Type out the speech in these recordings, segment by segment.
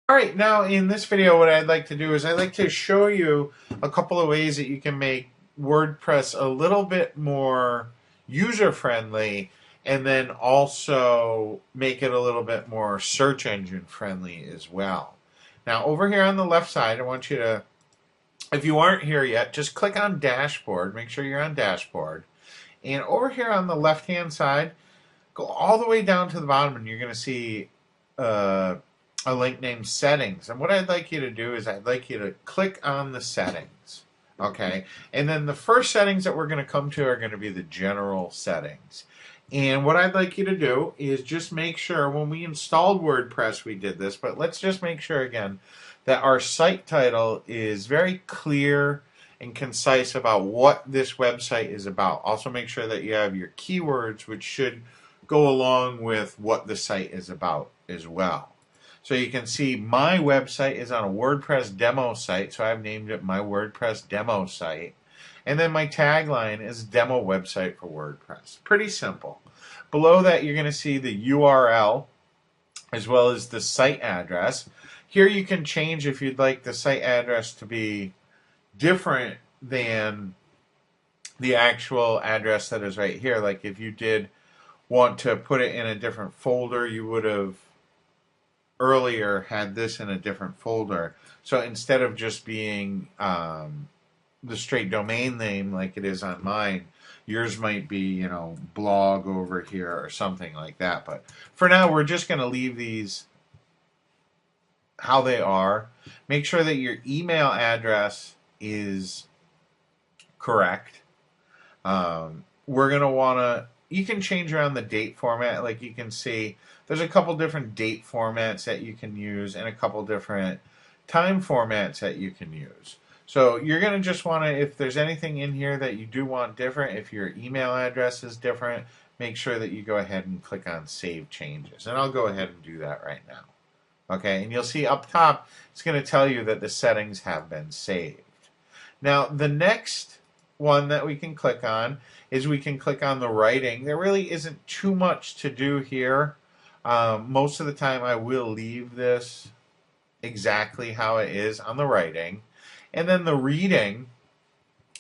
Alright, now in this video what I'd like to do is I'd like to show you a couple of ways that you can make WordPress a little bit more user-friendly and then also make it a little bit more search engine friendly as well. Now over here on the left side, I want you to, if you aren't here yet, just click on Dashboard, make sure you're on Dashboard. And over here on the left-hand side, go all the way down to the bottom and you're going to see a link named Settings. And what I'd like you to do is I'd like you to click on the settings. Okay? And then the first settings that we're going to come to are going to be the general settings. And what I'd like you to do is just make sure when we installed WordPress we did this, but let's just make sure again that our site title is very clear and concise about what this website is about. Also make sure that you have your keywords which should go along with what the site is about as well. So you can see my website is on a WordPress demo site, so I've named it my WordPress demo site. And then my tagline is demo website for WordPress. Pretty simple. Below that you're going to see the URL as well as the site address. Here you can change if you'd like the site address to be different than the actual address that is right here. Like if you did want to put it in a different folder, you would have earlier had this in a different folder. So instead of just being the straight domain name like it is on mine, yours might be, you know, blog over here or something like that. But for now, we're just going to leave these how they are. Make sure that your email address is correct. We're going to want to, you can change around the date format. Like you can see, there's a couple different date formats that you can use and a couple different time formats that you can use. So you're going to just want to, if there's anything in here that you do want different, if your email address is different, make sure that you go ahead and click on Save Changes. And I'll go ahead and do that right now. Okay, and you'll see up top, it's going to tell you that the settings have been saved. Now, the next one that we can click on is we can click on the writing. There really isn't too much to do here. Most of the time I will leave this exactly how it is on the writing. And then the reading,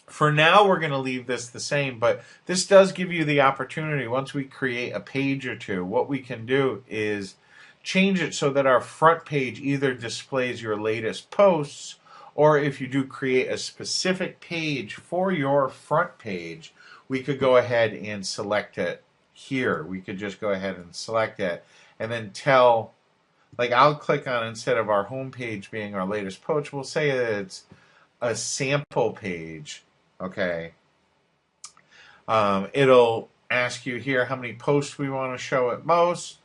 for now we're going to leave this the same, but this does give you the opportunity, once we create a page or two, what we can do is change it so that our front page either displays your latest posts, or if you do create a specific page for your front page, we could go ahead and select it here. We could just go ahead and select it and then tell, like I'll click on, instead of our home page being our latest post, we'll say that it's a sample page. Okay. It'll ask you here how many posts we want to show at most,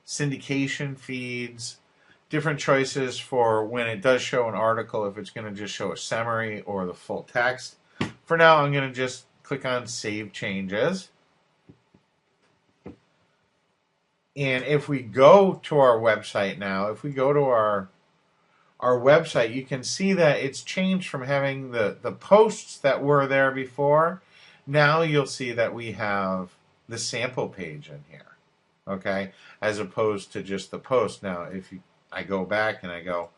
syndication feeds, different choices for when it does show an article, if it's going to just show a summary or the full text. For now, I'm going to just click on Save Changes. And if we go to our website now, if we go to our website, you can see that it's changed from having the posts that were there before. Now you'll see that we have the sample page in here, okay, as opposed to just the post. Now, if I go back and I go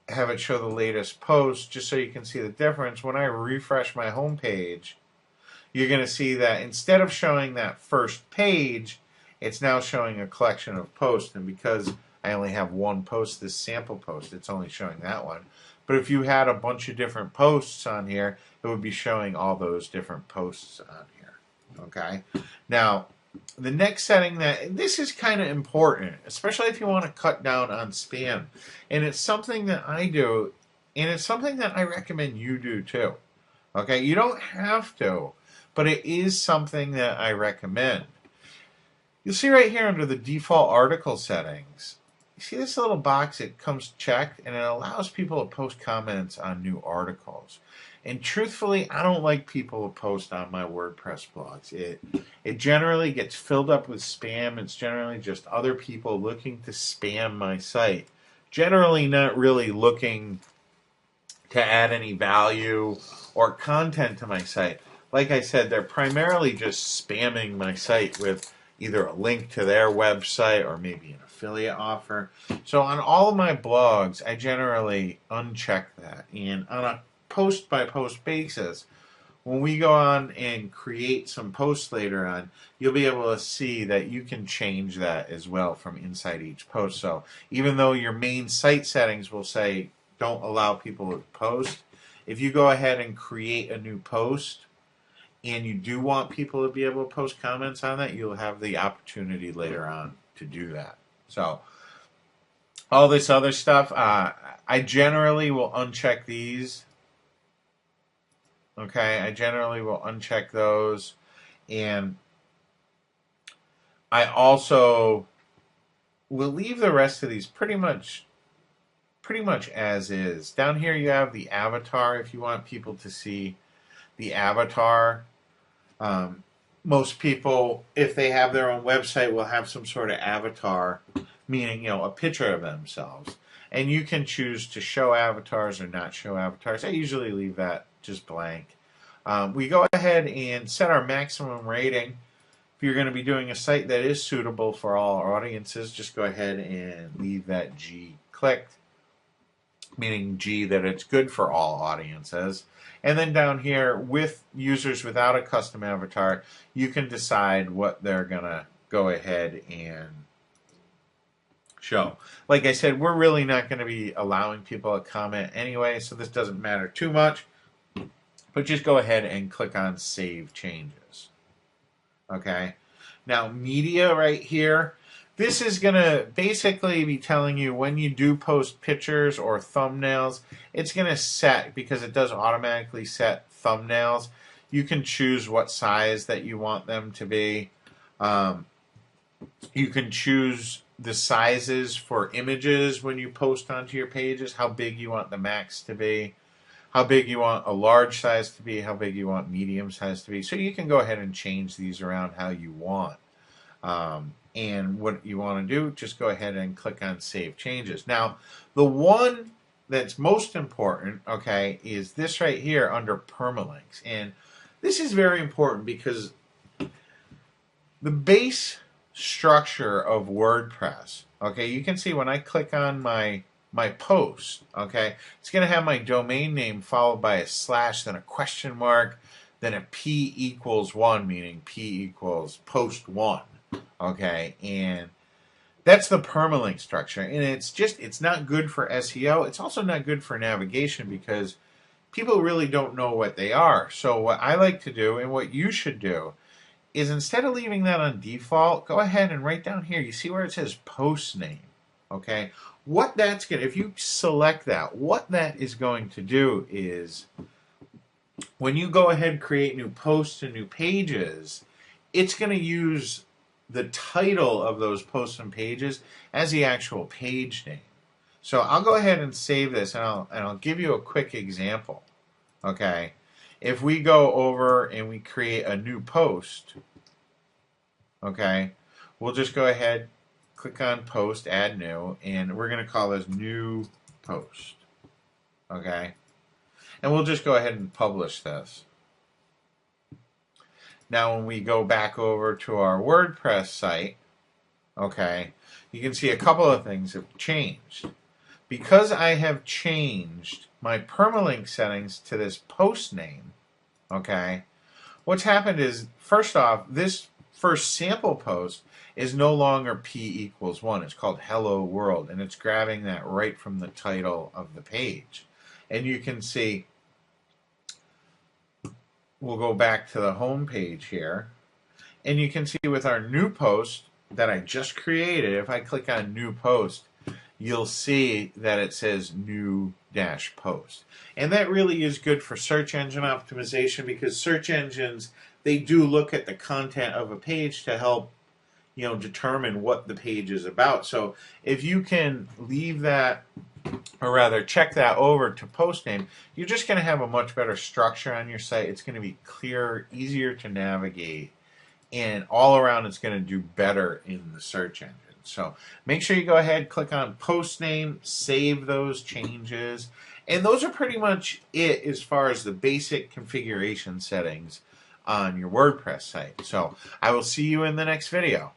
have it show the latest post, just so you can see the difference, when I refresh my home page, you're going to see that instead of showing that first page, it's now showing a collection of posts. And because I only have one post, this sample post, it's only showing that one. But if you had a bunch of different posts on here, it would be showing all those different posts on here. Okay? Now, the next setting, that this is kind of important, especially if you want to cut down on spam. And it's something that I do, and it's something that I recommend you do too. Okay? You don't have to, but it is something that I recommend. You'll see right here under the default article settings, you see this little box, it comes checked, and it allows people to post comments on new articles. And truthfully, I don't like people to post on my WordPress blogs. It generally gets filled up with spam. It's generally just other people looking to spam my site. Generally not really looking to add any value or content to my site. Like I said, they're primarily just spamming my site with either a link to their website or maybe an affiliate offer. So on all of my blogs, I generally uncheck that. And on a post by post basis, when we go on and create some posts later on, you'll be able to see that you can change that as well from inside each post. So even though your main site settings will say don't allow people to post, if you go ahead and create a new post and you do want people to be able to post comments on that, you'll have the opportunity later on to do that. So all this other stuff, I generally will uncheck these. Okay, I generally will uncheck those, and I also will leave the rest of these pretty much as is. Down here you have the avatar if you want people to see the avatar. Most people, if they have their own website, will have some sort of avatar, meaning, you know, a picture of themselves. And you can choose to show avatars or not show avatars. I usually leave that just blank. We go ahead and set our maximum rating. If you're going to be doing a site that is suitable for all our audiences, just go ahead and leave that G clicked, meaning G, that it's good for all audiences. And then down here, with users without a custom avatar, you can decide what they're going to go ahead and show. Like I said, we're really not going to be allowing people to comment anyway, so this doesn't matter too much. But just go ahead and click on Save Changes. Okay. Now, media right here, this is going to basically be telling you when you do post pictures or thumbnails, it's going to set, because it does automatically set thumbnails. You can choose what size that you want them to be. You can choose the sizes for images when you post onto your pages, how big you want the max to be, how big you want a large size to be, how big you want medium size to be. So you can go ahead and change these around how you want. And what you want to do, just go ahead and click on Save Changes. Now, the one that's most important, okay, is this right here under permalinks. And this is very important because the base structure of WordPress, okay, you can see when I click on my post, okay, it's going to have my domain name followed by a slash, then a question mark, then a P equals 1, meaning P equals post 1. Okay, and that's the permalink structure, and it's not good for SEO. It's also not good for navigation because people really don't know what they are. So what I like to do, and what you should do, is instead of leaving that on default, go ahead and write down here. You see where it says post name. Okay, what that's going to, if you select that, what that is going to do is when you go ahead and create new posts and new pages, it's going to use the title of those posts and pages as the actual page name. So I'll go ahead and save this, and I'll give you a quick example. Okay, if we go over and we create a new post, okay, we'll just go ahead, click on Post, Add New, and we're going to call this New Post. Okay, and we'll just go ahead and publish this. Now when we go back over to our WordPress site, okay, you can see a couple of things have changed. Because I have changed my permalink settings to this post name, okay, what's happened is, first off, this first sample post is no longer P equals 1. It's called Hello World, and it's grabbing that right from the title of the page. And you can see, we'll go back to the home page here, and you can see with our new post that I just created, if I click on New Post, you'll see that it says New Dash Post. And that really is good for search engine optimization, because search engines, they do look at the content of a page to help, you know, determine what the page is about. So if you can leave that, or rather check that over to post name, you're just going to have a much better structure on your site. It's going to be clearer, easier to navigate, and all around it's going to do better in the search engine. So make sure you go ahead, click on post name, save those changes, and those are pretty much it as far as the basic configuration settings on your WordPress site. So I will see you in the next video.